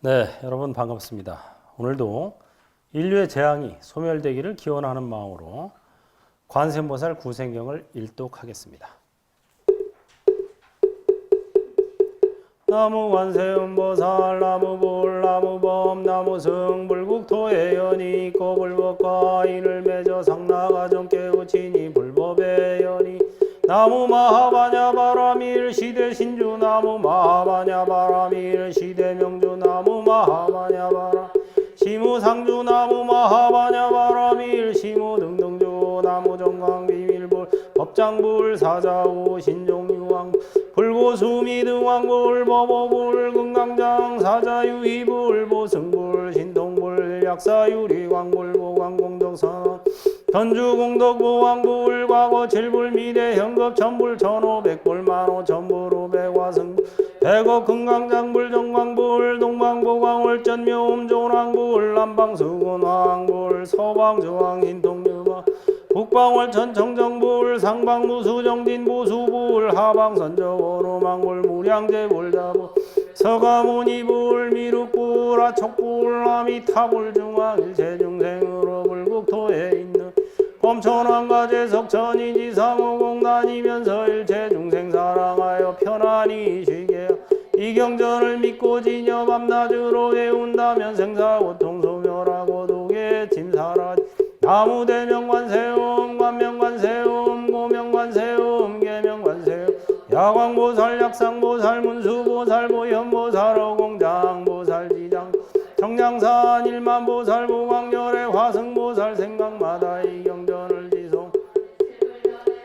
네, 여러분 반갑습니다. 오늘도 인류의 재앙이 소멸되기를 기원하는 마음으로 관세음보살 구생경을 일독하겠습니다. 나무 관세음보살 나무불 나무범 나무승 불국토에 연이 있고 불법과 인을 맺어 상나가정 깨우치니 불법의 연이 나무 마하바냐 바라밀 시대 신주 나무 마하바냐 바라밀 시대 명주 나무 마하바냐 바라 시무 상주 나무 마하바냐 바라밀 시무 등등주 나무 정광 비밀불 법장불 사자우 신종유왕 불고수미 등왕불 법어불 금강장 사자유희불 보승불 신동불 약사유리광불 보광공덕선 전주공덕보왕불 과거 7불 미래 현급 1000불 1500불 15,000불 500화승 100억 금강장불 정광불 동방보광월전 묘음조왕불 남방수군왕불 서방주왕 신동유마 북방월천 청정불 상방무수정진 보수불 하방선저원호망불 무량제불 다불 서가모니불 미륵불 아촉불 아미타불 중앙일체중생으로 불국토에 있는 범천왕가제 석천이지 상호공단이면서 일체중생 사랑하여 편안히 쉬게 이경전을 믿고 지녀 밤낮으로 외운다면 생사고통 소멸하고 독에 침사라지 나무대명관세음 관명관세음 고명관세음 계명관세음 야광보살 약상보살 문수보살 보현보살 어공장보살 지장 청량산 일만보살 보광열애 화승보살 생각마다 이경전을 지송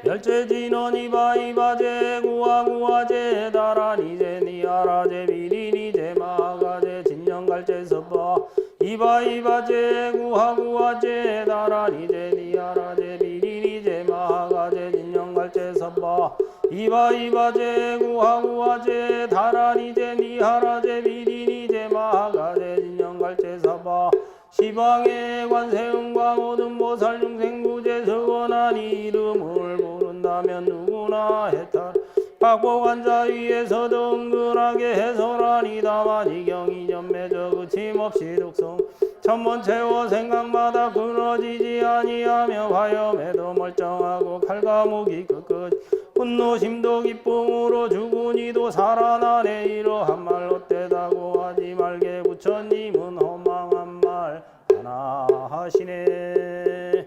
열제진원 이바이바제 구화구화제 다란이제 니아라제 비리니제 마가제 진영갈제 서바 이바이바제 구화구화제 다란이제 니아라제 비리니제 마가제 진영갈제 서바 이바이바제 구화구화제 다란이제 니아라제 비리니제 마가제 진영갈제 서바 시방의 관세음과 모든 보살 중생구제 서원하니 이름을 모른다면 누구나 해탈 박보관자 위에서도 은근하게 해설하니 다만 이경이 전매저 그침없이 독성 천번 채워 생각마다 끊어지지 아니하며 화염에도 멀쩡하고 칼과 무기 끝끝 분노심도 기쁨으로 죽으니도 살아나네 이러한 말로 때다고 하지 말게 부처님은 허망한 말 하나 하시네.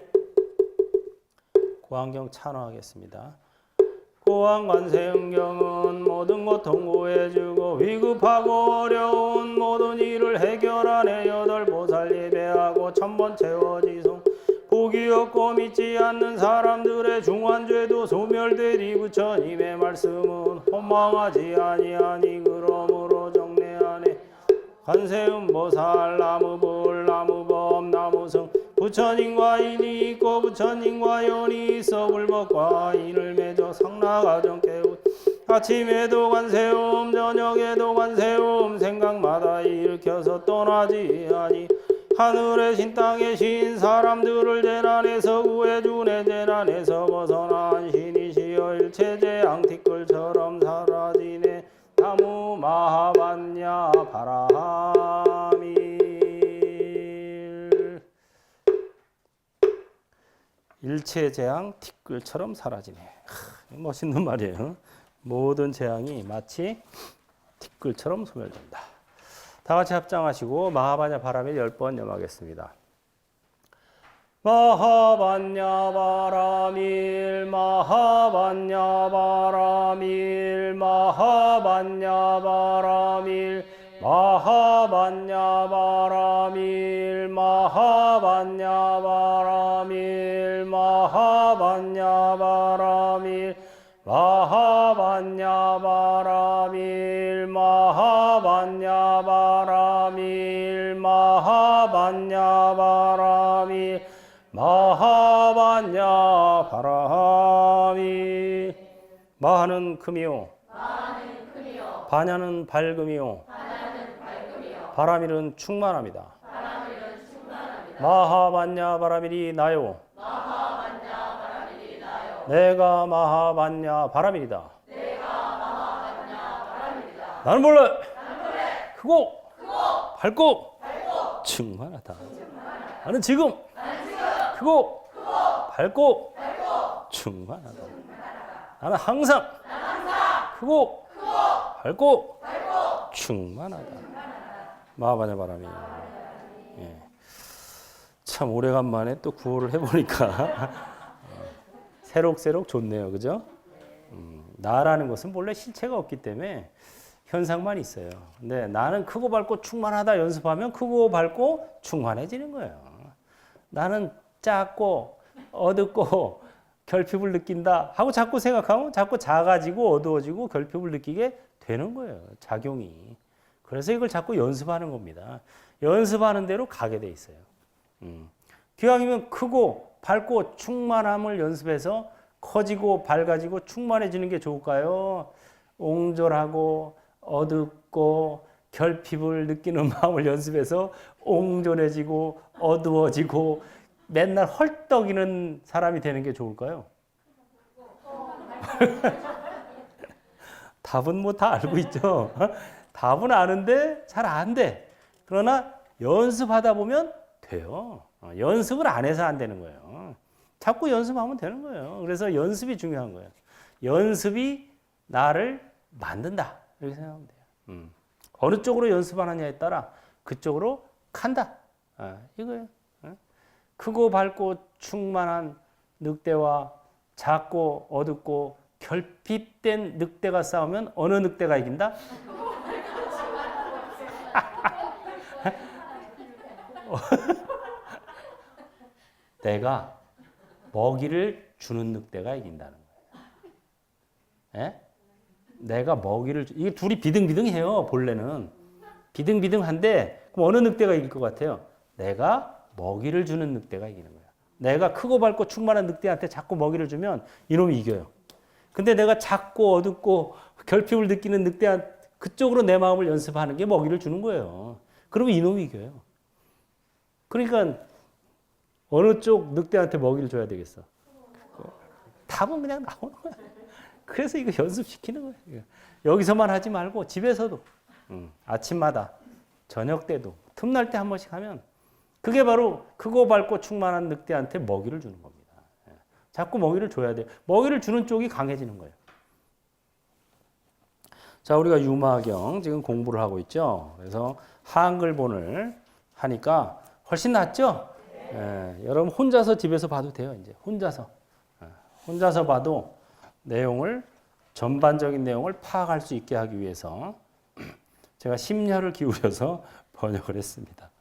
고안경 찬화하겠습니다. 고안관세음경은 모든 고통 구해주고 위급하고 어려운 모든 일을 해결하네 여덟 보살 예배하고 천번 채워지송 복이 없고 믿지 않는 사람들의 중환죄도 소멸되리 부처님의 말씀은 허망하지 아니하니 그러므로 정례하네 관세음보살 나무불 나무범 나무승 부처님과 인이 있고 부처님과 연이 있어 불법과 인을 맺어 상나가정 깨우 아침에도 관세음 저녁에도 관세음 생각마다 일으켜서 떠나지 아니 하늘의 신 땅의 신 사람들을 재난에서 구해주네 재난에서 벗어난 신이시여 일체재앙 티끌처럼 사라지네 나무 마하반야 바라밀 일체재앙 티끌처럼 사라지네. 멋있는 말이에요. 모든 재앙이 마치 티끌처럼 소멸된다. 다 같이 합장하시고 마하반야 바라밀 10번 염하겠습니다. 마하반야 바라밀 마하반야 바라밀 마하반야 바라밀 마하반야 바라밀 마하반야 바라밀 마하반야 바라밀 마하반야 바라밀 마하반야 바라밀 마하반야 바라밀 마하반야 바라밀 마하는 금이요 반야는 밝음이요 바라밀은 충만합니다. 마하반야 바라밀이 나요 내가 마하반야 바라밀이다. 나는 몰래 크고 밝고 충만하다. 나는 지금 크고 밝고 충만하다. 나는 항상 크고 밝고 충만하다. 마하바냐 바라미. 예. 참 오래간만에 또 구호를 해보니까 새록새록 좋네요. 그죠? 나라는 것은 본래 실체가 없기 때문에 현상만 있어요. 근데 나는 크고 밝고 충만하다 연습하면 크고 밝고 충만해지는 거예요. 나는 작고 어둡고 결핍을 느낀다 하고 자꾸 생각하면 자꾸 작아지고 어두워지고 결핍을 느끼게 되는 거예요. 작용이. 그래서 이걸 자꾸 연습하는 겁니다. 연습하는 대로 가게 돼 있어요. 기왕이면 크고 밝고 충만함을 연습해서 커지고 밝아지고 충만해지는 게 좋을까요? 옹졸하고 어둡고 결핍을 느끼는 마음을 연습해서 옹졸해지고 어두워지고 맨날 헐떡이는 사람이 되는 게 좋을까요? 답은 뭐 다 알고 있죠. 답은 아는데 잘 안 돼. 그러나 연습하다 보면 돼요. 연습을 안 해서 안 되는 거예요. 자꾸 연습하면 되는 거예요. 그래서 연습이 중요한 거예요. 연습이 나를 만든다. 이렇게 생각하면 돼요. 어느 쪽으로 연습하느냐에 따라 그쪽으로 간다. 이거예요. 크고 밝고 충만한 늑대와 작고 어둡고 결핍된 늑대가 싸우면 어느 늑대가 이긴다? 내가 먹이를 주는 늑대가 이긴다는 거예요. 예? 내가 먹이를 이게 둘이 비등비등해요. 본래는 비등비등한데 그럼 어느 늑대가 이길 것 같아요? 내가 먹이를 주는 늑대가 이기는 거예요. 내가 크고 밝고 충만한 늑대한테 자꾸 먹이를 주면 이놈이 이겨요. 근데 내가 작고 어둡고 결핍을 느끼는 늑대한테 그쪽으로 내 마음을 연습하는 게 먹이를 주는 거예요. 그러면 이놈이 이겨요. 그러니까 어느 쪽 늑대한테 먹이를 줘야 되겠어? 답은 그냥 나오는 거야. 그래서 이거 연습시키는 거예요. 여기서만 하지 말고 집에서도 아침마다 저녁 때도 틈날 때 한 번씩 하면 그게 바로 크고 밝고 충만한 늑대한테 먹이를 주는 겁니다. 자꾸 먹이를 줘야 돼요. 먹이를 주는 쪽이 강해지는 거예요. 자, 우리가 유마경 지금 공부를 하고 있죠. 그래서 한글본을 하니까 훨씬 낫죠? 여러분 혼자서 집에서 봐도 돼요. 이제 혼자서 봐도 내용을 전반적인 내용을 파악할 수 있게 하기 위해서 제가 심려를 기울여서 번역을 했습니다.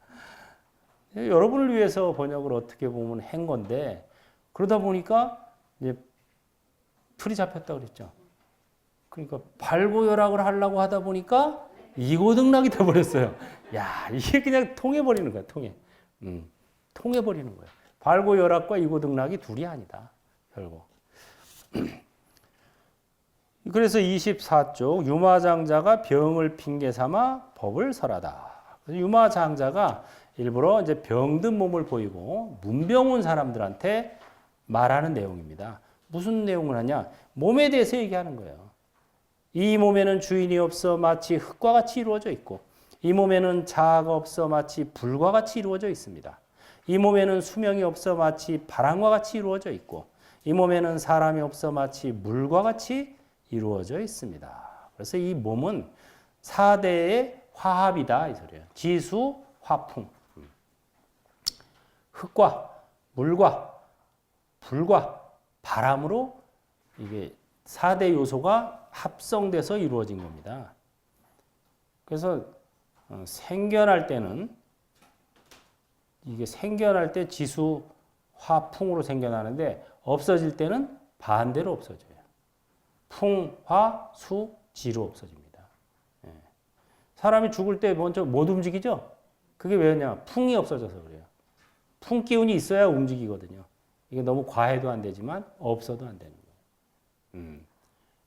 여러분을 위해서 번역을 어떻게 보면 한 건데 그러다 보니까 이제 틀이 잡혔다 그랬죠. 그러니까 발고혈압을 하려고 하다 보니까 이고등락이 돼버렸어요. 야, 이게 그냥 통해버리는 거야, 통해버리는 거예요. 발고혈압과 이고등락이 둘이 아니다, 결국. 그래서 24쪽 유마장자가 병을 핑계 삼아 법을 설하다. 유마장자가 일부러 이제 병든 몸을 보이고 문병 온 사람들한테 말하는 내용입니다. 무슨 내용을 하냐? 몸에 대해서 얘기하는 거예요. 이 몸에는 주인이 없어 마치 흙과 같이 이루어져 있고 이 몸에는 자아가 없어 마치 불과 같이 이루어져 있습니다. 이 몸에는 수명이 없어 마치 바람과 같이 이루어져 있고 이 몸에는 사람이 없어 마치 물과 같이 이루어져 있습니다. 그래서 이 몸은 4대의 화합이다 이 소리예요. 지수, 화풍. 흙과 물과 불과 바람으로 이게 4대 요소가 합성돼서 이루어진 겁니다. 그래서 생겨날 때는 이게 생겨날 때 지수, 화풍으로 생겨나는데 없어질 때는 반대로 없어져요. 풍, 화, 수, 지로 없어집니다. 사람이 죽을 때 먼저 못 움직이죠? 그게 왜냐? 풍이 없어져서 그래요. 풍 기운이 있어야 움직이거든요. 이게 너무 과해도 안 되지만 없어도 안 되는 거예요.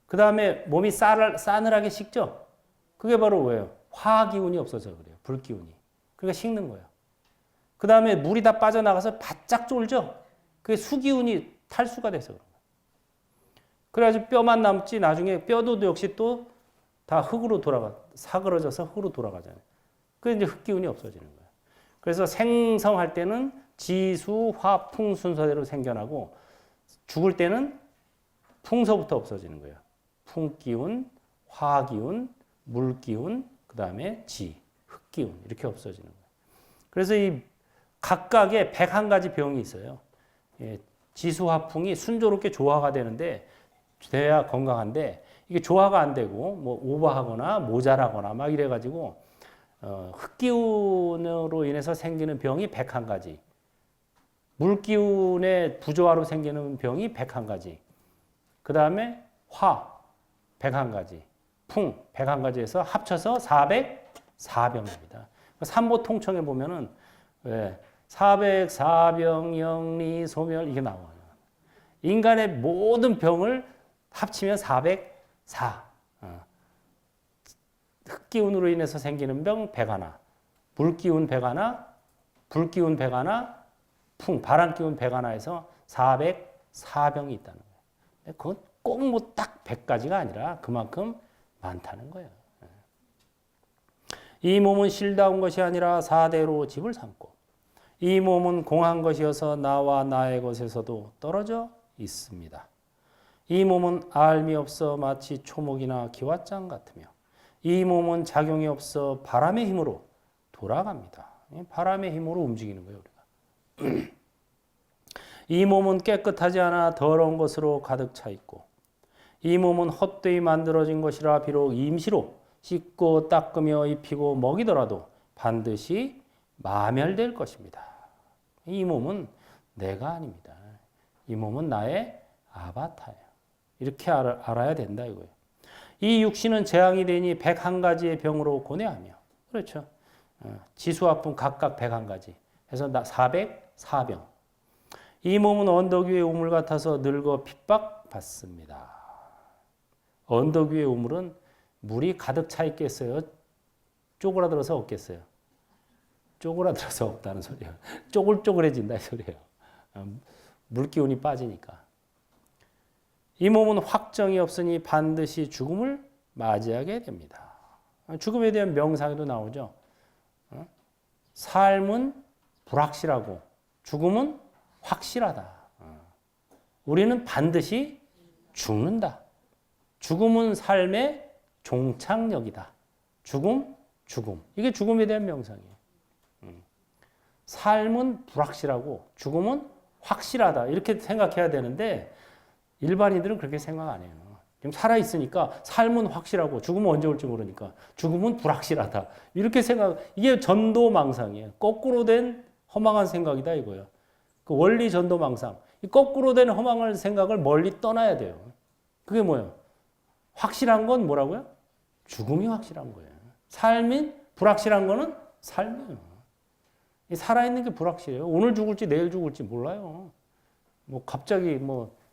그 다음에 몸이 싸늘하게 식죠? 그게 바로 뭐예요? 화 기운이 없어서 그래요. 불 기운이. 그러니까 식는 거예요. 그 다음에 물이 다 빠져나가서 바짝 쫄죠? 그게 수 기운이 탈수가 돼서 그런 거예요. 그래가지고 뼈만 남지 나중에 뼈도 역시 또 다 흙으로 사그러져서 흙으로 돌아가잖아요. 그 이제 흙기운이 없어지는 거예요. 그래서 생성할 때는 지수, 화, 풍 순서대로 생겨나고 죽을 때는 풍서부터 없어지는 거예요. 풍기운, 화기운, 물기운, 그 다음에 지, 흙기운 이렇게 없어지는 거예요. 그래서 이 각각의 101가지 병이 있어요. 예, 지수화풍이 순조롭게 조화가 되는데 돼야 건강한데 이게 조화가 안 되고 뭐 오버하거나 모자라거나 막 이래가지고 흙기운으로 인해서 생기는 병이 101가지, 물기운의 부조화로 생기는 병이 101가지, 그 다음에 화 101가지, 풍 101가지에서 합쳐서 404병입니다. 삼보 통청에 보면은 왜 404병 영리 소멸 이게 나와요. 인간의 모든 병을 합치면 404. 흙기운으로 인해서 생기는 병 101, 물기운 101, 불기운 101, 풍 바람기운 101에서 404병이 있다는 거예요. 그건 꼭 뭐 딱 100가지가 아니라 그만큼 많다는 거예요. 이 몸은 실다운 것이 아니라 사대로 집을 삼고 이 몸은 공한 것이어서 나와 나의 것에서도 떨어져 있습니다. 이 몸은 알미 없어 마치 초목이나 기왓장 같으며 이 몸은 작용이 없어 바람의 힘으로 돌아갑니다. 바람의 힘으로 움직이는 거예요, 우리가. 이 몸은 깨끗하지 않아 더러운 것으로 가득 차 있고 이 몸은 헛되이 만들어진 것이라 비록 임시로 씻고 닦으며 입히고 먹이더라도 반드시 마멸될 것입니다. 이 몸은 내가 아닙니다. 이 몸은 나의 아바타예요. 이렇게 알아야 된다 이거예요. 이 육신은 재앙이 되니 101가지의 병으로 고뇌하며 그렇죠. 지수아픔 각각 101가지 해서 404병. 이 몸은 언덕 위의 우물 같아서 늙어 핍박받습니다. 언덕 위의 우물은 물이 가득 차 있겠어요? 쪼그라들어서 없겠어요? 쪼그라들어서 없다는 소리예요. 쪼글쪼글해진다 이 소리예요. 물기운이 빠지니까. 이 몸은 확정이 없으니 반드시 죽음을 맞이하게 됩니다. 죽음에 대한 명상에도 나오죠. 삶은 불확실하고 죽음은 확실하다. 우리는 반드시 죽는다. 죽음은 삶의 종착역이다. 죽음. 이게 죽음에 대한 명상이에요. 삶은 불확실하고 죽음은 확실하다. 이렇게 생각해야 되는데 일반인들은 그렇게 생각 안 해요. 지금 살아있으니까 삶은 확실하고 죽음은 언제 올지 모르니까 죽음은 불확실하다. 이렇게 이게 전도망상이에요. 거꾸로 된 허망한 생각이다 이거예요. 그 원리 전도망상. 이 거꾸로 된 허망한 생각을 멀리 떠나야 돼요. 그게 뭐예요? 확실한 건 뭐라고요? 죽음이 확실한 거예요. 삶이 불확실한 거는 삶이에요. 살아있는 게 불확실해요. 오늘 죽을지 내일 죽을지 몰라요. 뭐 갑자기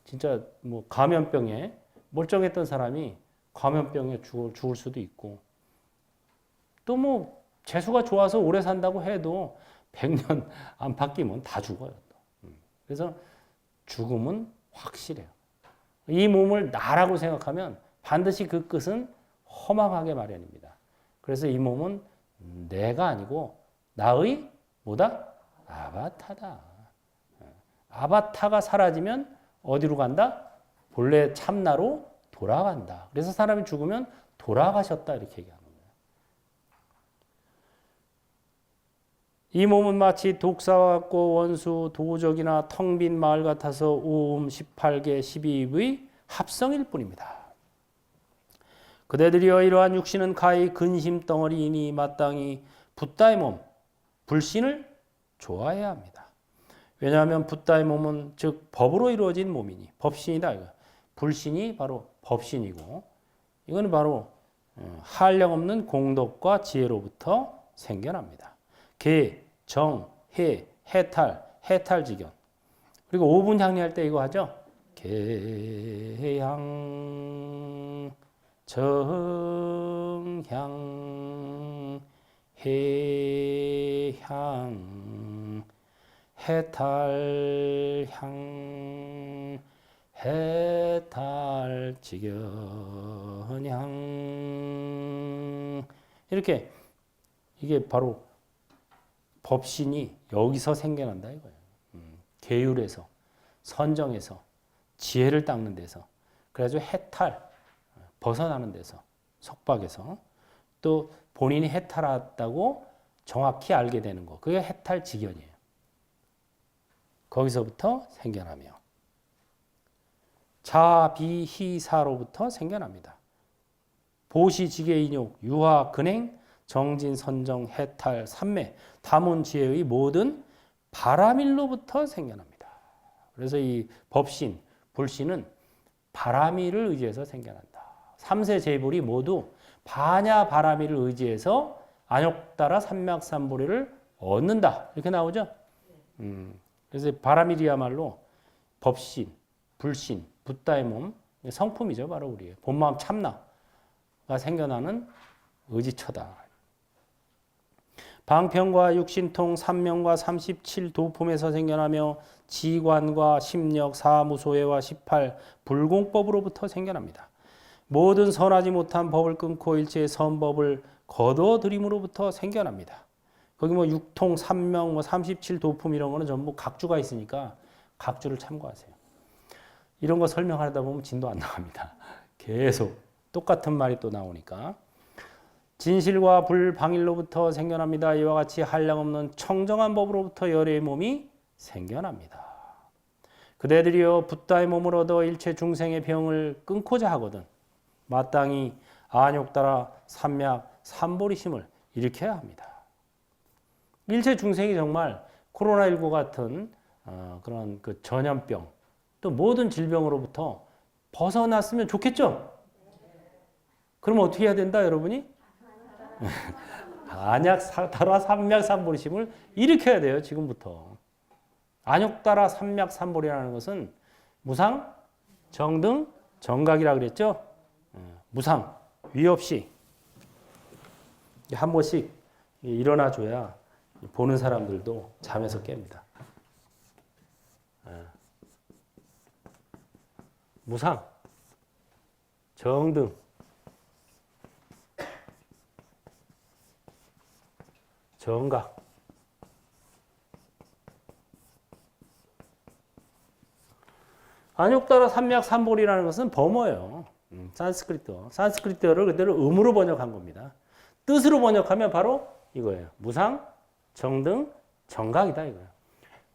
진짜 감염병에 멀쩡했던 사람이 감염병에 죽을 수도 있고 또 재수가 좋아서 오래 산다고 해도 100년 안 바뀌면 다 죽어요. 그래서 죽음은 확실해요. 이 몸을 나라고 생각하면 반드시 그 끝은 허망하게 마련입니다. 그래서 이 몸은 내가 아니고 나의 뭐다? 아바타다. 아바타가 사라지면 어디로 간다? 본래 참나로 돌아간다. 그래서 사람이 죽으면 돌아가셨다 이렇게 얘기하는 거예요. 이 몸은 마치 독사와 같고 원수, 도적이나 텅 빈 마을 같아서 오음 18개 12입의 합성일 뿐입니다. 그대들이여 이러한 육신은 가히 근심 덩어리이니 마땅히 붓다의 몸, 불신을 좋아해야 합니다. 왜냐하면 붓다의 몸은 즉 법으로 이루어진 몸이니 법신이다. 이거. 불신이 바로 법신이고 이거는 바로 한량없는 공덕과 지혜로부터 생겨납니다. 계, 정, 해, 해탈, 해탈지견. 그리고 5분 향리할 때 이거 하죠. 계향, 정향, 해향, 해탈향, 해탈지견향. 이렇게 이게 바로 법신이 여기서 생겨난다 이거예요. 계율에서, 선정에서, 지혜를 닦는 데서, 그래가지고 해탈, 벗어나는 데서, 속박에서, 또 본인이 해탈했다고 정확히 알게 되는 거, 그게 해탈직연이에요. 거기서부터 생겨나며 자비희사로부터 생겨납니다. 보시지계인욕, 유화, 근행, 정진, 선정, 해탈, 삼매, 다문지혜의 모든 바람일로부터 생겨납니다. 그래서 이 법신, 불신은 바람일을 의지해서 생겨난다. 삼세제불이 모두 반야 바람일을 의지해서 안욕따라 삼맥삼보리를 얻는다. 이렇게 나오죠. 그래서 바람일이야말로 법신, 불신, 붓다의 몸, 성품이죠. 바로 우리의 본마음 참나가 생겨나는 의지처다. 방편과 육신통, 삼명과 37도품에서 생겨나며 지관과 심력, 사무소회와 18 불공법으로부터 생겨납니다. 모든 선하지 못한 법을 끊고 일체의 선법을 거둬들임으로부터 생겨납니다. 거기 뭐 육통, 삼명, 뭐 37도품 이런 거는 전부 각주가 있으니까 각주를 참고하세요. 이런 거 설명하다 보면 진도 안 나갑니다. 계속 똑같은 말이 또 나오니까. 진실과 불방일로부터 생겨납니다. 이와 같이 한량없는 청정한 법으로부터 열의 몸이 생겨납니다. 그대들이여 붓다의 몸을 얻어 일체 중생의 병을 끊고자 하거든 마땅히 안욕따라 삼맥 삼보리심을 일으켜야 합니다. 일체 중생이 정말 코로나19 같은 그런 그 전염병 또 모든 질병으로부터 벗어났으면 좋겠죠? 그럼 어떻게 해야 된다 여러분이? 안약따라 삼맥삼보리심을 일으켜야 돼요. 지금부터. 안욕따라 삼맥삼보리라는 것은 무상, 정등, 정각이라 그랬죠? 무상, 위 없이 한 번씩 일어나줘야 보는 사람들도 잠에서 깹니다. 무상, 정등, 정각. 안욕따라 삼맥삼보리라는 것은 범어예요. 산스크리트어. 산스크리트어를 그대로 음으로 번역한 겁니다. 뜻으로 번역하면 바로 이거예요. 무상, 정등, 정각이다 이거예요.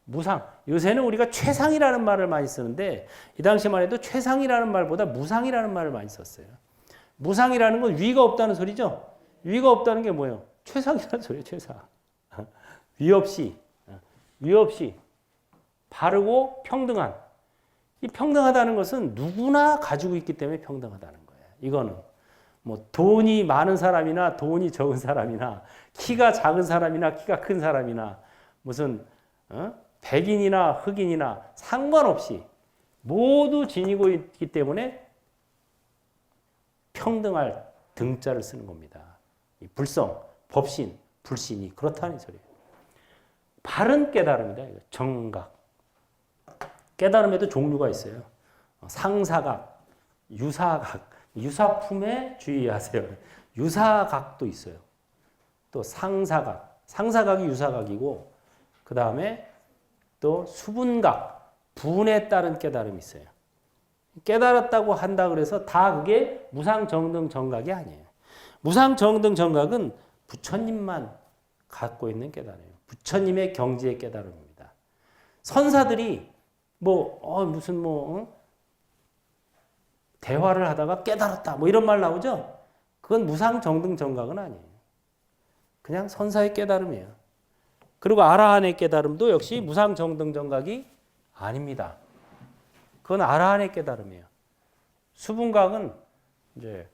무상. 요새는 우리가 최상이라는 말을 많이 쓰는데 이 당시만 해도 최상이라는 말보다 무상이라는 말을 많이 썼어요. 무상이라는 건 위가 없다는 소리죠. 위가 없다는 게 뭐예요? 최상이라는 소리예요. 최상. 위 없이 바르고 평등한. 이 평등하다는 것은 누구나 가지고 있기 때문에 평등하다는 거예요. 이거는 뭐 돈이 많은 사람이나 돈이 적은 사람이나 키가 작은 사람이나 키가 큰 사람이나 무슨 백인이나 흑인이나 상관없이 모두 지니고 있기 때문에 평등할 등자를 쓰는 겁니다. 이 불성, 법신, 불신이 그렇다는 소리예요. 바른 깨달음이다. 정각. 깨달음에도 종류가 있어요. 상사각, 유사각, 유사품에 주의하세요. 유사각도 있어요. 또 상사각, 상사각이 유사각이고 그 다음에 또 수분각, 분에 따른 깨달음이 있어요. 깨달았다고 한다 그래서 다 그게 무상정등 정각이 아니에요. 무상정등 정각은 부처님만 갖고 있는 깨달음이에요. 부처님의 경지의 깨달음입니다. 선사들이 대화를 하다가 깨달았다 이런 말 나오죠? 그건 무상정등 정각은 아니에요. 그냥 선사의 깨달음이에요. 그리고 아라한의 깨달음도 역시 무상정등 정각이 아닙니다. 그건 아라한의 깨달음이에요. 수분각은 이제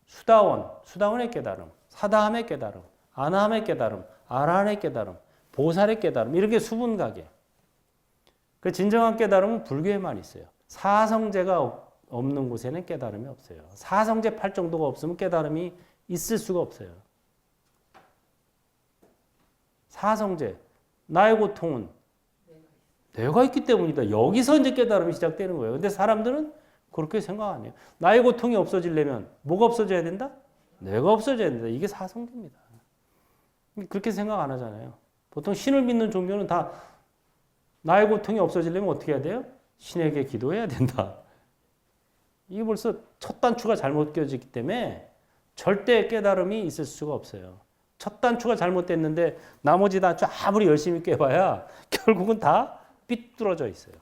수다원의 깨달음, 사다함의 깨달음, 아나함의 깨달음, 아라한의 깨달음, 보살의 깨달음 이렇게 수분각이에요. 그 진정한 깨달음은 불교에만 있어요. 사성제가 없는 곳에는 깨달음이 없어요. 사성제 팔 정도가 없으면 깨달음이 있을 수가 없어요. 사성제, 나의 고통은 내가 있기 때문이다. 여기서 이제 깨달음이 시작되는 거예요. 근데 사람들은 그렇게 생각 안 해요. 나의 고통이 없어지려면 뭐가 없어져야 된다? 내가 없어져야 된다. 이게 사성제입니다. 그렇게 생각 안 하잖아요. 보통 신을 믿는 종교는 다 나의 고통이 없어지려면 어떻게 해야 돼요? 신에게 기도해야 된다. 이게 벌써 첫 단추가 잘못 껴지기 때문에 절대 깨달음이 있을 수가 없어요. 첫 단추가 잘못됐는데 나머지 단추 아무리 열심히 꿰봐야 결국은 다 삐뚤어져 있어요.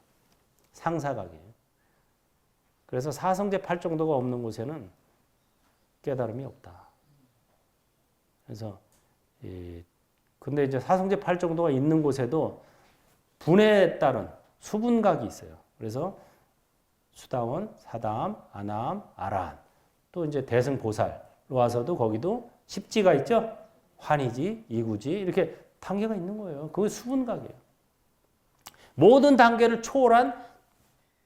상사각이에요. 그래서 사성제 8정도가 없는 곳에는 깨달음이 없다. 그래서 근데 이제 사성제 8정도가 있는 곳에도 분해에 따른 수분각이 있어요. 그래서 수다원, 사다암, 아나암, 아라한 또 이제 대승보살로 와서도 거기도 십지가 있죠. 환희지, 이구지 이렇게 단계가 있는 거예요. 그게 수분각이에요. 모든 단계를 초월한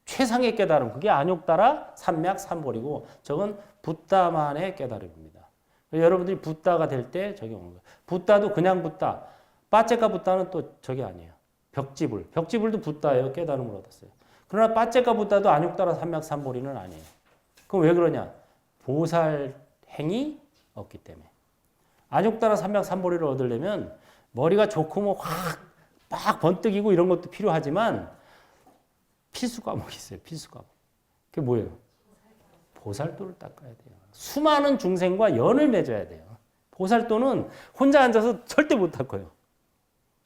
최상의 깨달음 그게 안욕따라 삼맥 삼보리고 저건 붓다만의 깨달음입니다. 여러분들이 붓다가 될 때 저기 오는 거예요. 붓다도 그냥 붓다. 빠체카 붓다는 또 저게 아니에요. 벽지불. 벽지불도 붓다예요. 깨달음을 얻었어요. 그러나 빠체카 붓다도 안욕따라 삼맥 삼보리는 아니에요. 그럼 왜 그러냐? 보살 행이 없기 때문에. 안욕따라 삼맥 삼보리를 얻으려면 머리가 좋고 뭐 확 번뜩이고 이런 것도 필요하지만 필수 과목이 있어요. 필수 과목. 그게 뭐예요? 보살도를 닦아야 돼요. 수많은 중생과 연을 맺어야 돼요. 보살도는 혼자 앉아서 절대 못 닦아요.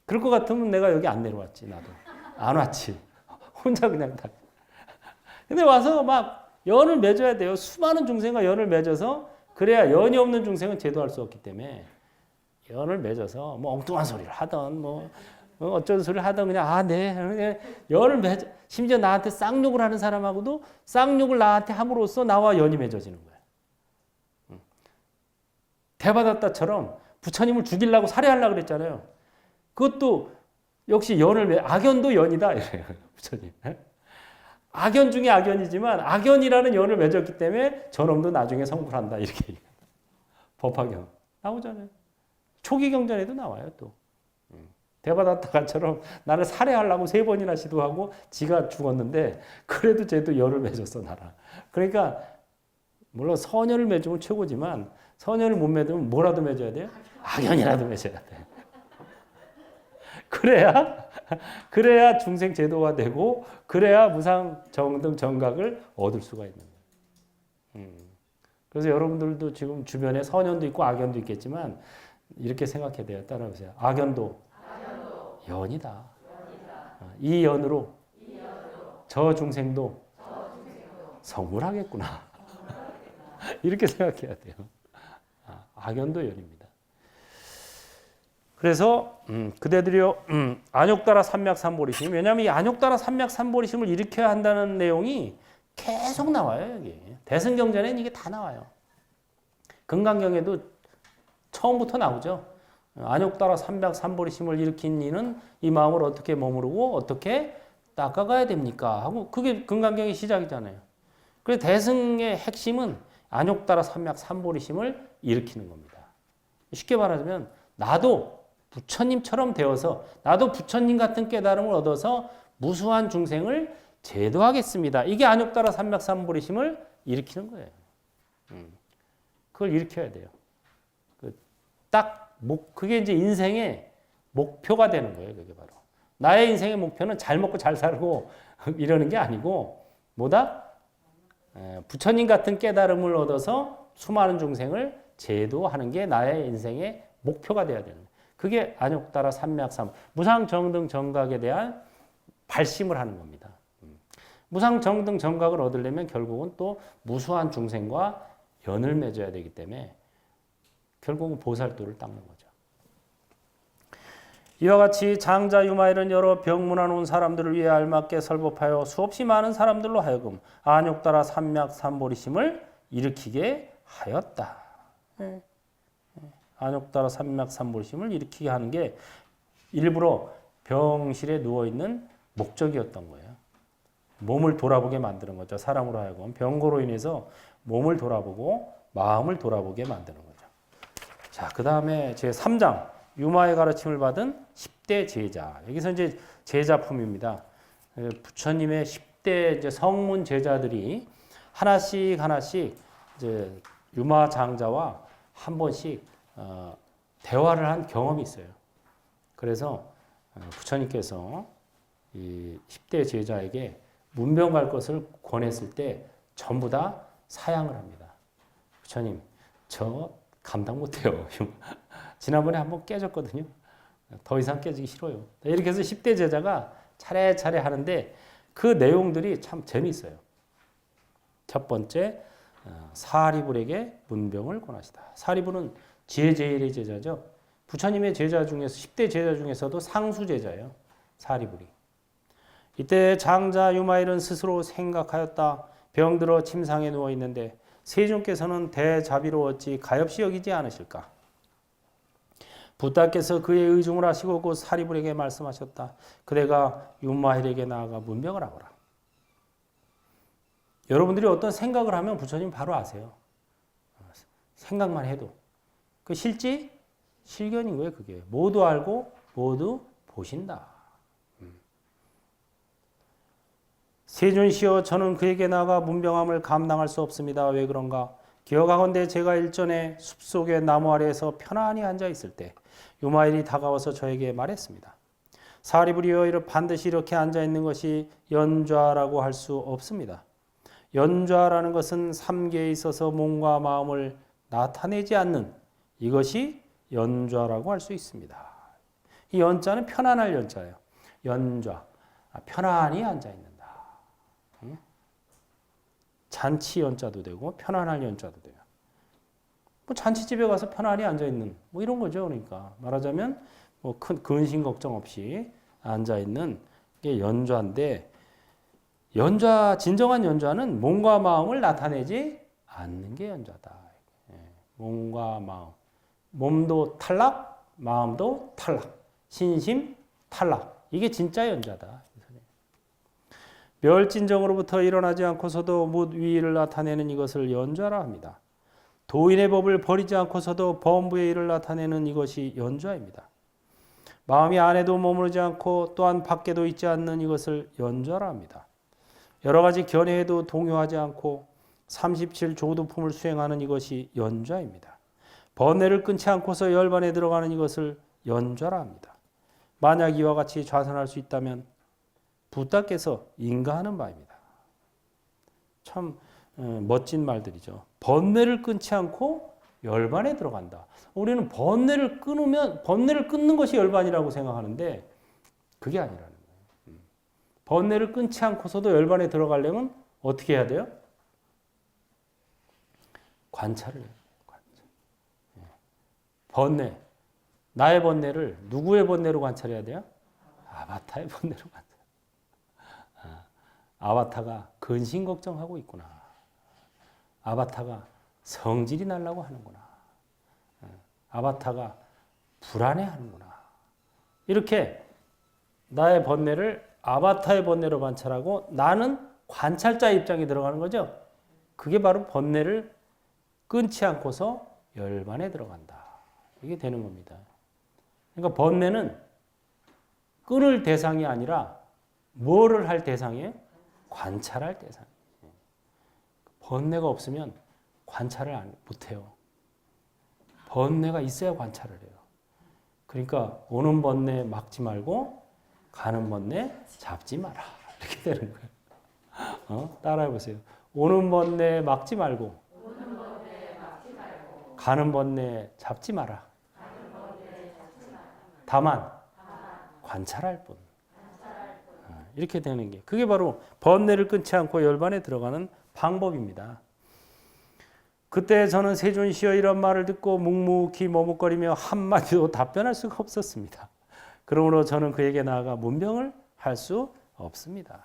그럴 것 같으면 내가 여기 안 내려왔지, 나도. 안 왔지. 혼자 그냥 닦아. 근데 와서 막 연을 맺어야 돼요. 수많은 중생과 연을 맺어서 그래야 연이 없는 중생은 제도할 수 없기 때문에 연을 맺어서 뭐 엉뚱한 소리를 하던 뭐 어쩐 소리를 하던 그냥 네 연을 맺어 심지어 나한테 쌍욕을 하는 사람하고도 쌍욕을 나한테 함으로써 나와 연이 맺어지는 거예요. 대받았다처럼 부처님을 죽이려고 살해하려고 그랬잖아요. 그것도 역시 악연도 연이다 이래요. 부처님. 악연 중에 악연이지만 악연이라는 연을 맺었기 때문에 저놈도 나중에 성불한다 이렇게 법화경 나오잖아요. 초기 경전에도 나와요 또. 대바다타가처럼 나를 살해하려고 3번이나 시도하고 지가 죽었는데 그래도 쟤도 열을 맺었어 나라. 그러니까 물론 선열을 맺으면 최고지만 선열을 못 맺으면 뭐라도 맺어야 돼요? 악연이라도 맺어야 돼. 그래야 중생 제도가 되고 그래야 무상 정등 정각을 얻을 수가 있는 거예요. 그래서 여러분들도 지금 주변에 선연도 있고 악연도 있겠지만 이렇게 생각해야 돼요. 따라오세요. 악연도 연이다. 이 연으로 저 중생도 성불하겠구나. 이렇게 생각해야 돼요. 악연도 연입니다. 그래서 그대들이요 안욕따라 삼맥삼보리심 왜냐하면 이 안욕따라 삼맥삼보리심을 일으켜야 한다는 내용이 계속 나와요. 여기 대승경전에는 이게 다 나와요. 금강경에도 처음부터 나오죠. 안욕따라 삼맥삼보리심을 일으킨 이는 이 마음을 어떻게 머무르고 어떻게 닦아가야 됩니까? 하고 그게 금강경의 시작이잖아요. 그래서 대승의 핵심은 안욕따라 삼맥삼보리심을 일으키는 겁니다. 쉽게 말하자면 나도 부처님처럼 되어서 나도 부처님 같은 깨달음을 얻어서 무수한 중생을 제도하겠습니다. 이게 안욕따라 삼맥삼보리심을 일으키는 거예요. 그걸 일으켜야 돼요. 그게 이제 인생의 목표가 되는 거예요. 그게 바로. 나의 인생의 목표는 잘 먹고 잘 살고 이러는 게 아니고 뭐다? 부처님 같은 깨달음을 얻어서 수많은 중생을 제도하는 게 나의 인생의 목표가 돼야 되는 거예요. 그게 안욕따라 삼맥삼 무상정등 정각에 대한 발심을 하는 겁니다. 무상정등 정각을 얻으려면 결국은 또 무수한 중생과 연을 맺어야 되기 때문에 결국은 보살도를 닦는 거죠. 이와 같이 장자 유마일은 여러 병문안 온 사람들을 위해 알맞게 설법하여 수없이 많은 사람들로 하여금 안욕따라 삼맥삼보리심을 일으키게 하였다. 안욕따라 삼맥삼보리심을 일으키게 하는 게 일부러 병실에 누워있는 목적이었던 거예요. 몸을 돌아보게 만드는 거죠. 사람으로 하여금 병고로 인해서 몸을 돌아보고 마음을 돌아보게 만드는 거죠. 자, 그 다음에 제 3장 유마의 가르침을 받은 10대 제자. 여기서 이제 제자품입니다. 부처님의 10대 이제 성문 제자들이 하나씩 이제 유마 장자와 한 번씩 대화를 한 경험이 있어요. 그래서 부처님께서 이 10대 제자에게 문병 갈 것을 권했을 때 전부 다 사양을 합니다. 부처님, 저 감당 못해요. 지난번에 한번 깨졌거든요. 더 이상 깨지기 싫어요. 이렇게 해서 10대 제자가 차례차례 하는데 그 내용들이 참 재미있어요. 첫 번째, 사리불에게 문병을 권하시다. 사리불은 지혜 제일의 제자죠. 부처님의 제자 중에서 10대 제자 중에서도 상수 제자예요. 사리불이. 이때 장자 유마일은 스스로 생각하였다. 병들어 침상에 누워 있는데 세존께서는 대자비로 어찌 가엾이 여기지 않으실까? 부따께서 그의 의중을 하시고 그 사리불에게 말씀하셨다. 그대가 유마일에게 나아가 문병을 하거라. 여러분들이 어떤 생각을 하면 부처님 바로 아세요. 생각만 해도. 그 실지? 실견인 거예요, 그게. 모두 알고 모두 보신다. 세존시여, 저는 그에게 나아가 문병함을 감당할 수 없습니다. 왜 그런가? 기억하건대 제가 일전에 숲속의 나무 아래에서 편안히 앉아 있을 때 유마일이 다가와서 저에게 말했습니다. 사리불이여, 반드시 이렇게 앉아 있는 것이 연좌라고 할 수 없습니다. 연좌라는 것은 삼계에 있어서 몸과 마음을 나타내지 않는 이것이 연좌라고 할 수 있습니다. 이 연자는 편안할 연자예요. 연좌, 편안히 앉아 있는다. 잔치 연자도 되고 편안할 연자도 돼요. 뭐 잔치집에 가서 편안히 앉아 있는 뭐 이런 거죠. 그러니까 말하자면 뭐 큰 근심 걱정 없이 앉아 있는 게 연좌인데, 연좌, 진정한 연좌는 몸과 마음을 나타내지 않는 게 연좌다. 몸과 마음, 몸도 탈락, 마음도 탈락, 신심 탈락. 이게 진짜 연좌다. 멸진정으로부터 일어나지 않고서도 묻위를 나타내는 이것을 연좌라 합니다. 도인의 법을 버리지 않고서도 범부의 일을 나타내는 이것이 연좌입니다. 마음이 안에도 머무르지 않고 또한 밖에도 있지 않는 이것을 연좌라 합니다. 여러 가지 견해에도 동요하지 않고 37조두품을 수행하는 이것이 연좌입니다. 번뇌를 끊지 않고서 열반에 들어가는 이것을 연좌라 합니다. 만약 이와 같이 좌선할 수 있다면 부따께서 인가하는 바입니다. 참 멋진 말들이죠. 번뇌를 끊지 않고 열반에 들어간다. 우리는 번뇌를 끊는 것이 열반이라고 생각하는데 그게 아니라는 거예요. 번뇌를 끊지 않고서도 열반에 들어가려면 어떻게 해야 돼요? 관찰을 해요. 번뇌. 나의 번뇌를 누구의 번뇌로 관찰해야 돼요? 아바타의 번뇌로 관찰. 아바타가 근심 걱정하고 있구나. 아바타가 성질이 나려고 하는구나. 아바타가 불안해하는구나. 이렇게 나의 번뇌를 아바타의 번뇌로 관찰하고 나는 관찰자 입장에 들어가는 거죠. 그게 바로 번뇌를 끊지 않고서 열반에 들어간다. 이게 되는 겁니다. 그러니까 번뇌는 끊을 대상이 아니라 뭐를 할 대상이에요? 관찰할 대상이에요. 번뇌가 없으면 관찰을 못해요. 번뇌가 있어야 관찰을 해요. 그러니까 오는 번뇌 막지 말고 가는 번뇌 잡지 마라. 이렇게 되는 거예요. 따라해 보세요. 오는 번뇌 막지 말고 가는 번뇌 잡지 마라. 다만 관찰할 뿐. 이렇게 되는 게 그게 바로 번뇌를 끊지 않고 열반에 들어가는 방법입니다. 그때 저는 세존시여 이런 말을 듣고 묵묵히 머뭇거리며 한마디도 답변할 수가 없었습니다. 그러므로 저는 그에게 나아가 문병을 할 수 없습니다.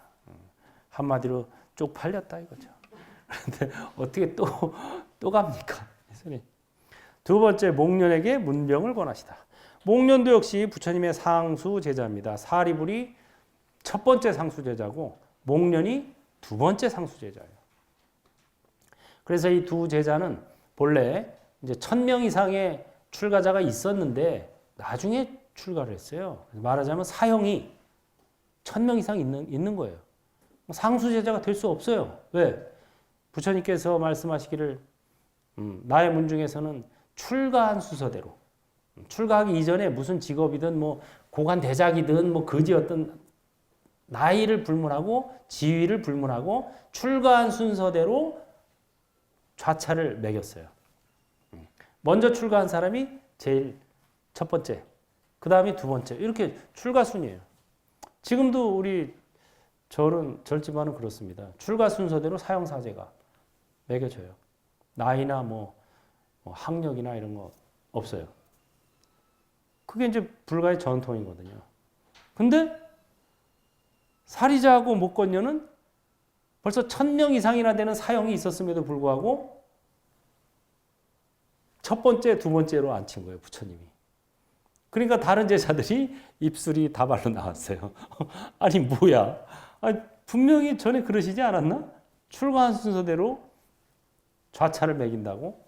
한마디로 쪽팔렸다 이거죠. 그런데 어떻게 또 갑니까? 두 번째, 목련에게 문병을 권하시다. 목련도 역시 부처님의 상수 제자입니다. 사리불이 첫 번째 상수 제자고 목련이 두 번째 상수 제자예요. 그래서 이 두 제자는 본래 이제 1000명 이상의 출가자가 있었는데 나중에 출가를 했어요. 말하자면 사형이 1000명 이상 있는 거예요. 상수 제자가 될 수 없어요. 왜? 부처님께서 말씀하시기를 나의 문 중에서는 출가한 수서대로 출가하기 이전에 무슨 직업이든 뭐 고관 대작이든 뭐 거지였든 나이를 불문하고 지위를 불문하고 출가한 순서대로 좌차를 매겼어요. 먼저 출가한 사람이 제일 첫 번째, 그 다음이 두 번째 이렇게 출가 순이에요. 지금도 우리 절집안은 그렇습니다. 출가 순서대로 사형사제가 매겨져요. 나이나 뭐 학력이나 이런 거 없어요. 그게 이제 불가의 전통이거든요. 근데 사리자하고 목건녀는 벌써 1000명 이상이나 되는 사형이 있었음에도 불구하고 첫 번째, 두 번째로 앉힌 거예요, 부처님이. 그러니까 다른 제자들이 입술이 다발로 나왔어요. 아니 뭐야? 아니, 분명히 전에 그러시지 않았나? 출가한 순서대로 좌차를 매긴다고?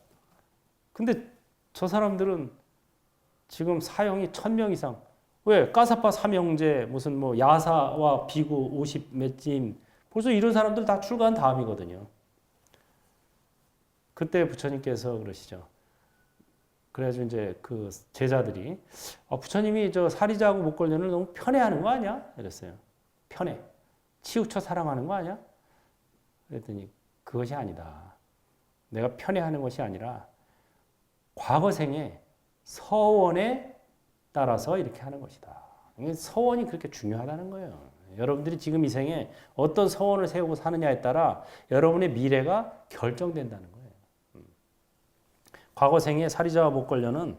근데 저 사람들은 지금 사형이 1000명 이상. 왜? 까사파 삼형제, 무슨 뭐 야사와 비구 50 몇 찜. 벌써 이런 사람들 다 출가한 다음이거든요. 그때 부처님께서 그러시죠. 그래가지고 이제 그 제자들이 부처님이 저 사리자하고 목걸년을 너무 편애하는 거 아니야? 이랬어요. 편애. 치우쳐 사랑하는 거 아니야? 그랬더니 그것이 아니다. 내가 편애하는 것이 아니라 과거 생에 서원에 따라서 이렇게 하는 것이다. 서원이 그렇게 중요하다는 거예요. 여러분들이 지금 이 생에 어떤 서원을 세우고 사느냐에 따라 여러분의 미래가 결정된다는 거예요. 과거 생에 사리자와 목걸려는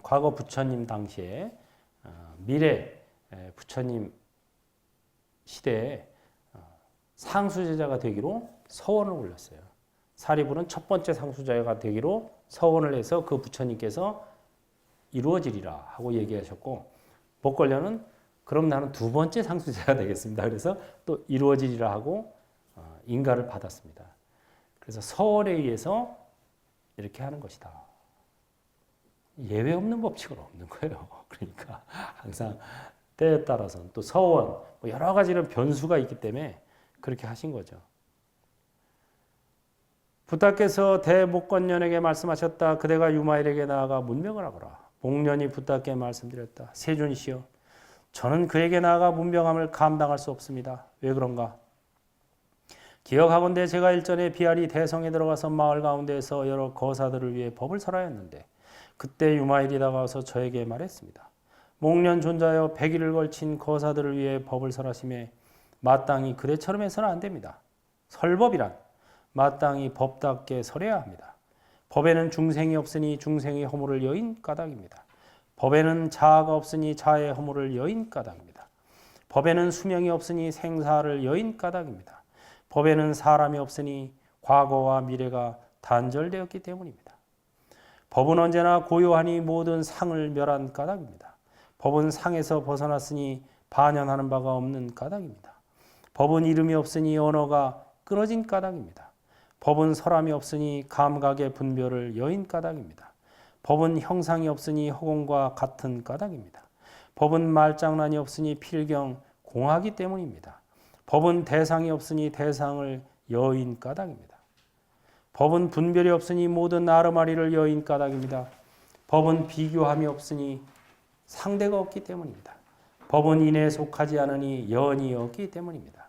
과거 부처님 당시에 미래 부처님 시대에 상수제자가 되기로 서원을 올렸어요. 사리부는 첫 번째 상수제자가 되기로 서원을 해서 그 부처님께서 이루어지리라 하고 얘기하셨고, 목걸려는 그럼 나는 두 번째 상수제자가 되겠습니다. 그래서 또 이루어지리라 하고 인가를 받았습니다. 그래서 서원에 의해서 이렇게 하는 것이다. 예외 없는 법칙은 없는 거예요. 그러니까 항상 때에 따라서는 또 서원, 뭐 여러 가지는 변수가 있기 때문에 그렇게 하신 거죠. 부타께서 대목건년에게 말씀하셨다. 그대가 유마일에게 나아가 문명을 하거라. 목련이 부타께 말씀드렸다. 세존이시여, 저는 그에게 나아가 문명함을 감당할 수 없습니다. 왜 그런가? 기억하건대 제가 일전에 비아리 대성에 들어가서 마을 가운데에서 여러 거사들을 위해 법을 설하였는데 그때 유마일이 다가와서 저에게 말했습니다. 목련 존자여, 100일을 걸친 거사들을 위해 법을 설하심에 마땅히 그대처럼 해서는 안 됩니다. 설법이란 마땅히 법답게 설해야 합니다. 법에는 중생이 없으니 중생의 허물을 여인 까닭입니다. 법에는 자아가 없으니 자아의 허물을 여인 까닭입니다. 법에는 수명이 없으니 생사를 여인 까닭입니다. 법에는 사람이 없으니 과거와 미래가 단절되었기 때문입니다. 법은 언제나 고요하니 모든 상을 멸한 까닭입니다. 법은 상에서 벗어났으니 반연하는 바가 없는 까닭입니다. 법은 이름이 없으니 언어가 끊어진 까닭입니다. 법은 설함이 없으니 감각의 분별을 여인 까닭입니다. 법은 형상이 없으니 허공과 같은 까닭입니다. 법은 말장난이 없으니 필경 공하기 때문입니다. 법은 대상이 없으니 대상을 여인 까닭입니다. 법은 분별이 없으니 모든 아르마리를 여인 까닭입니다. 법은 비교함이 없으니 상대가 없기 때문입니다. 법은 인에 속하지 않으니 연이 없기 때문입니다.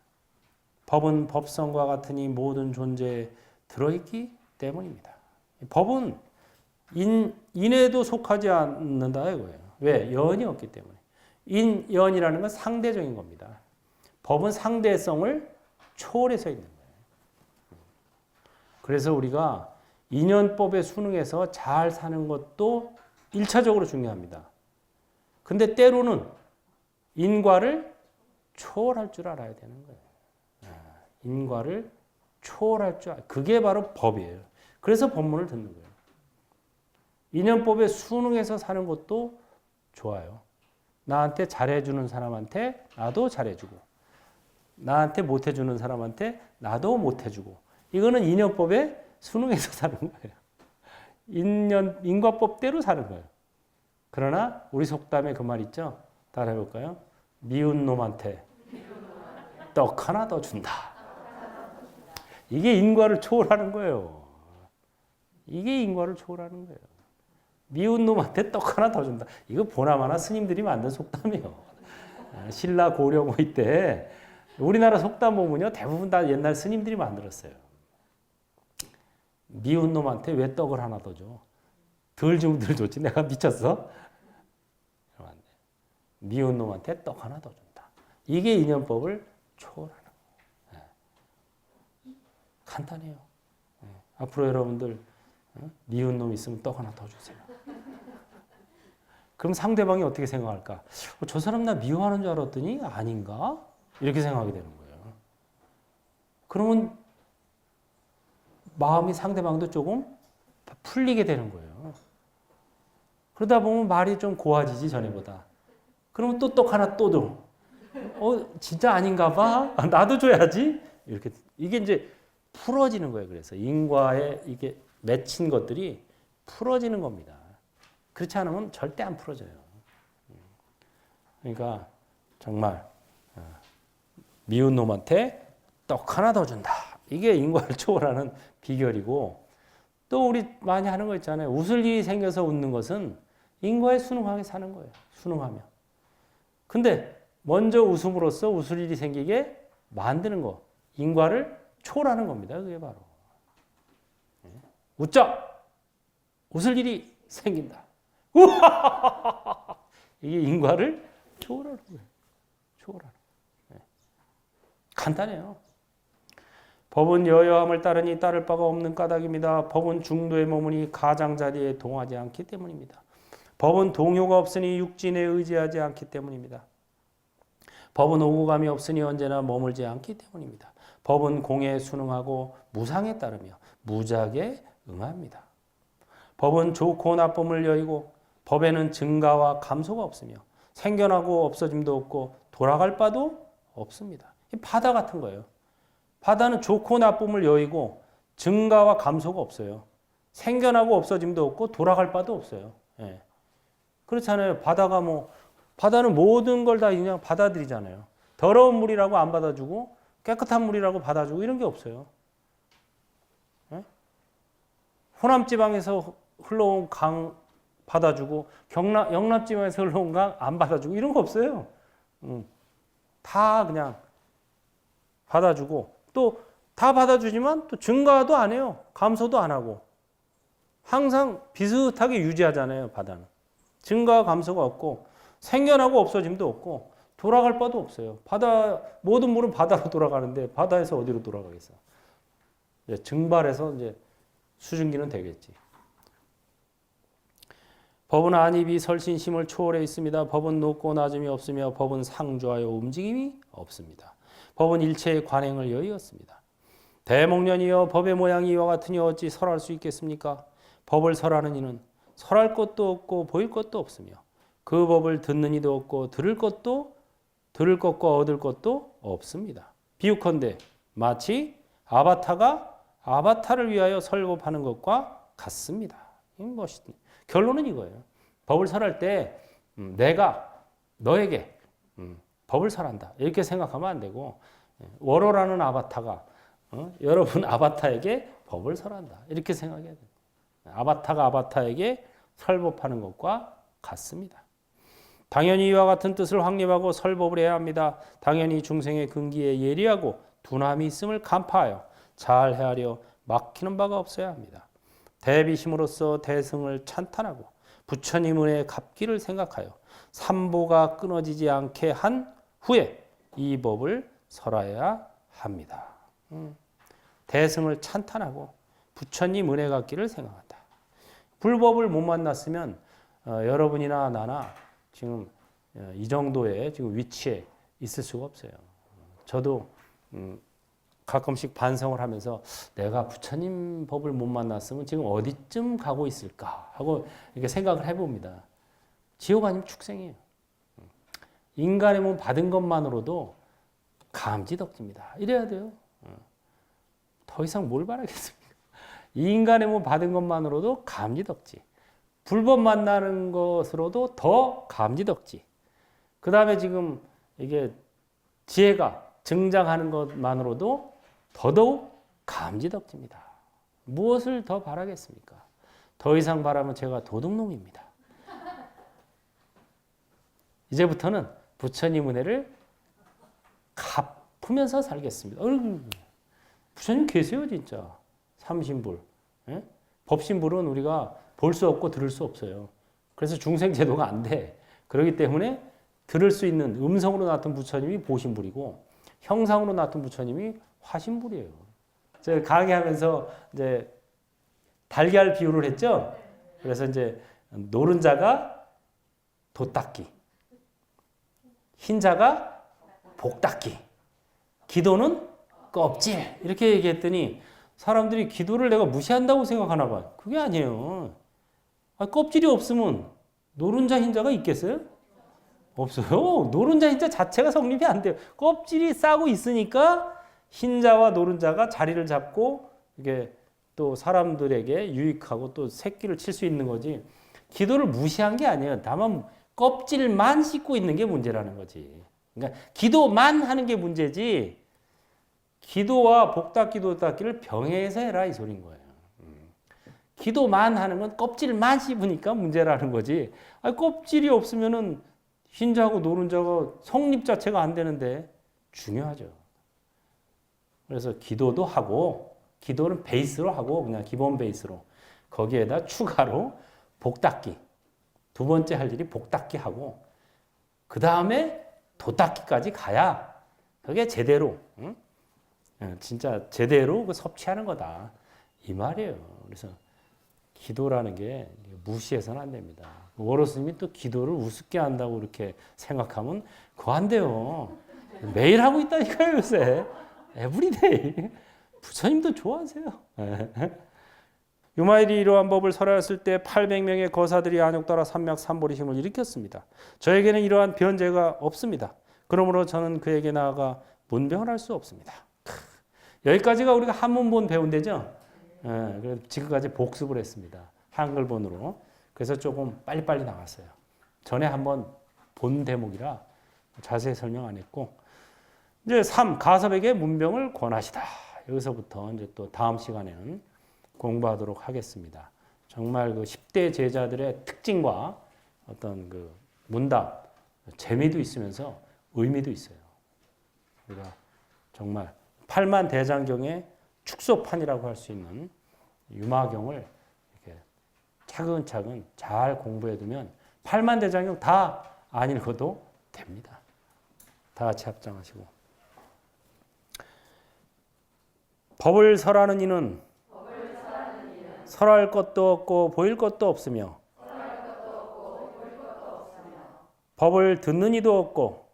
법은 법성과 같으니 모든 존재에 들어있기 때문입니다. 법은 인에도 속하지 않는다 이거예요. 왜? 연이 없기 때문에. 연이라는 건 상대적인 겁니다. 법은 상대성을 초월해서 있는 거예요. 그래서 우리가 인연법의 수능에서 잘 사는 것도 1차적으로 중요합니다. 근데 때로는 인과를 초월할 줄 알아야 되는 거예요. 인과를 초월할 줄 그게 바로 법이에요. 그래서 법문을 듣는 거예요. 인연법의 수능에서 사는 것도 좋아요. 나한테 잘해주는 사람한테 나도 잘해주고, 나한테 못해주는 사람한테 나도 못해주고, 이거는 인연법의 수능에서 사는 거예요. 인과법대로 사는 거예요. 그러나 우리 속담에 그 말 있죠? 따라 해볼까요? 미운 놈한테 떡 하나 더 준다. 이게 인과를 초월하는 거예요. 이게 인과를 초월하는 거예요. 미운 놈한테 떡 하나 더 준다. 이거 보나마나 스님들이 만든 속담이에요. 신라 고려고이 때 우리나라 속담 보면요 대부분 다 옛날 스님들이 만들었어요. 미운 놈한테 왜 떡을 하나 더 줘? 덜 주면 덜 줬지. 내가 미쳤어? 그러면 안 돼. 미운 놈한테 떡 하나 더 준다. 이게 인연법을 초월하는 거예요. 간단해요. 앞으로 여러분들 미운 놈 있으면 떡 하나 더 주세요. 그럼 상대방이 어떻게 생각할까? 저 사람 나 미워하는 줄 알았더니 아닌가? 이렇게 생각하게 되는 거예요. 그러면 마음이 상대방도 조금 풀리게 되는 거예요. 그러다 보면 말이 좀 고와지지 전에보다. 그러면 또 떡 하나 또 줘. 진짜 아닌가 봐? 나도 줘야지? 이렇게 이게 이제 풀어지는 거예요. 그래서 인과에 이게 맺힌 것들이 풀어지는 겁니다. 그렇지 않으면 절대 안 풀어져요. 그러니까 정말 미운 놈한테 떡 하나 더 준다. 이게 인과를 초월하는 비결이고 또 우리 많이 하는 거 있잖아요. 웃을 일이 생겨서 웃는 것은 인과에 순응하게 사는 거예요. 순응하며. 근데 먼저 웃음으로써 웃을 일이 생기게 만드는 거. 인과를 초월하는 겁니다. 그게 바로. 웃자! 웃을 일이 생긴다. 우하하하하! 이게 인과를 초월하는 거예요. 초월하는 거예요. 간단해요. 법은 여여함을 따르니 따를 바가 없는 까닭입니다. 법은 중도에 머무니 가장자리에 동하지 않기 때문입니다. 법은 동요가 없으니 육진에 의지하지 않기 때문입니다. 법은 오고감이 없으니 언제나 머물지 않기 때문입니다. 법은 공에 순응하고 무상에 따르며 무작에 응합니다. 법은 좋고 나쁨을 여의고 법에는 증가와 감소가 없으며 생겨나고 없어짐도 없고 돌아갈 바도 없습니다. 바다 같은 거예요. 바다는 좋고 나쁨을 여의고 증가와 감소가 없어요. 생겨나고 없어짐도 없고 돌아갈 바도 없어요. 예. 그렇잖아요. 바다는 모든 걸 다 그냥 받아들이잖아요. 더러운 물이라고 안 받아주고 깨끗한 물이라고 받아주고 이런 게 없어요. 예? 호남지방에서 흘러온 강 받아주고 영남지방에서 흘러온 강 안 받아주고 이런 거 없어요. 다 그냥 받아주고 또 다 받아주지만 또 증가도 안 해요. 감소도 안 하고 항상 비슷하게 유지하잖아요. 바다는. 증가와 감소가 없고 생겨나고 없어짐도 없고 돌아갈 바도 없어요. 모든 물은 바다로 돌아가는데 바다에서 어디로 돌아가겠어? 이제 증발해서 이제 수증기는 되겠지. 법은 안입이 설신심을 초월해 있습니다. 법은 높고 낮음이 없으며 법은 상주하여 움직임이 없습니다. 법은 일체의 관행을 여의었습니다. 대목련이여 법의 모양이 이와 같으니 어찌 설할 수 있겠습니까? 법을 설하는 이는 설할 것도 없고 보일 것도 없으며 그 법을 듣는 이도 없고 들을 것과 얻을 것도 없습니다. 비유컨대 마치 아바타가 아바타를 위하여 설법하는 것과 같습니다. 멋있네. 결론은 이거예요. 법을 설할 때 내가 너에게 법을 설한다. 이렇게 생각하면 안 되고 월호라는 아바타가 여러분 아바타에게 법을 설한다. 이렇게 생각해야 돼요. 아바타가 아바타에게 설법하는 것과 같습니다. 당연히 이와 같은 뜻을 확립하고 설법을 해야 합니다. 당연히 중생의 근기에 예리하고 둔함이 있음을 간파하여 잘 헤아려 막히는 바가 없어야 합니다. 대비심으로써 대승을 찬탄하고 부처님 은혜의 갚기를 생각하여 삼보가 끊어지지 않게 한 후에 이 법을 설해야 합니다. 대승을 찬탄하고 부처님 은혜 갚기를 생각한다. 불법을 못 만났으면 여러분이나 나나 지금 이 정도의 지금 위치에 있을 수가 없어요. 저도 가끔씩 반성을 하면서 내가 부처님 법을 못 만났으면 지금 어디쯤 가고 있을까 하고 이렇게 생각을 해봅니다. 지옥 아니면 축생이에요. 인간의 몸 받은 것만으로도 감지덕지입니다. 이래야 돼요. 더 이상 뭘 바라겠습니까? 이 인간의 몸 받은 것만으로도 감지덕지. 불법 만나는 것으로도 더 감지덕지. 그 다음에 지금 이게 지혜가 증장하는 것만으로도 더더욱 감지덕지입니다. 무엇을 더 바라겠습니까? 더 이상 바라면 제가 도둑놈입니다. 이제부터는 부처님 은혜를 갚으면서 살겠습니다. 부처님 계세요 진짜. 삼신불. 예? 법신불은 우리가 볼 수 없고 들을 수 없어요. 그래서 중생제도가 안 돼. 그렇기 때문에 들을 수 있는 음성으로 나타난 부처님이 보신불이고 형상으로 나타난 부처님이 화신불이에요. 제가 강의하면서 이제 달걀 비유를 했죠. 그래서 이제 노른자가 돛닦기, 흰자가 복닦기, 기도는 껍질 이렇게 얘기했더니 사람들이 기도를 내가 무시한다고 생각하나 봐요. 그게 아니에요. 껍질이 없으면 노른자 흰자가 있겠어요? 없어요. 노른자 흰자 자체가 성립이 안 돼요. 껍질이 싸고 있으니까 흰자와 노른자가 자리를 잡고 이게 또 사람들에게 유익하고 또 새끼를 칠 수 있는 거지. 기도를 무시한 게 아니에요. 다만 껍질만 씻고 있는 게 문제라는 거지. 그러니까 기도만 하는 게 문제지. 기도와 복닦기, 도닦기를 병행해서 해라 이 소린 거예요. 기도만 하는 건 껍질만 씹으니까 문제라는 거지. 껍질이 없으면은 흰자하고 노른자가 성립 자체가 안 되는데 중요하죠. 그래서 기도도 하고 기도는 베이스로 하고 그냥 기본 베이스로 거기에다 추가로 복닦기 두 번째 할 일이 복닦기 하고 그 다음에 도닦기까지 가야 그게 제대로 응? 진짜 제대로 그 섭취하는 거다 이 말이에요. 그래서 기도라는 게 무시해서는 안 됩니다. 워로 스님이 또 기도를 우습게 한다고 이렇게 생각하면 그거 안 돼요. 매일 하고 있다니까요 요새. 에브리데이. 부처님도 좋아하세요. 유마일이 이러한 법을 설하였을 때 800명의 거사들이 안욕 따라 삼맥 삼보리심을 일으켰습니다. 저에게는 이러한 변제가 없습니다. 그러므로 저는 그에게 나아가 문병을 할 수 없습니다. 여기까지가 우리가 한문본 배운 데죠. 그래서 지금까지 복습을 했습니다. 한글본으로. 그래서 조금 빨리빨리 나갔어요. 전에 한번 본 대목이라 자세히 설명 안 했고 이제 3. 가섭에게 문병을 권하시다. 여기서부터 이제 또 다음 시간에는 공부하도록 하겠습니다. 정말 그 10대 제자들의 특징과 어떤 그 문답, 재미도 있으면서 의미도 있어요. 우리가 정말 팔만대장경의 축소판이라고 할 수 있는 유마경을 이렇게 차근차근 잘 공부해두면 팔만대장경 다 안 읽어도 됩니다. 다 같이 합장하시고. 법을 설하는 이는 설할 것도 없고 보일 것도 없으며 법을 듣는 이도 없고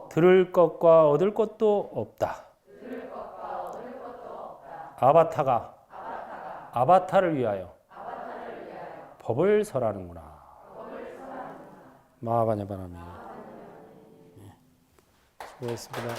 들을 것과 얻을 것도 없다. 아바타를 위하여 법을 설하는구나. 마하바냐바라미. 수고했습니다.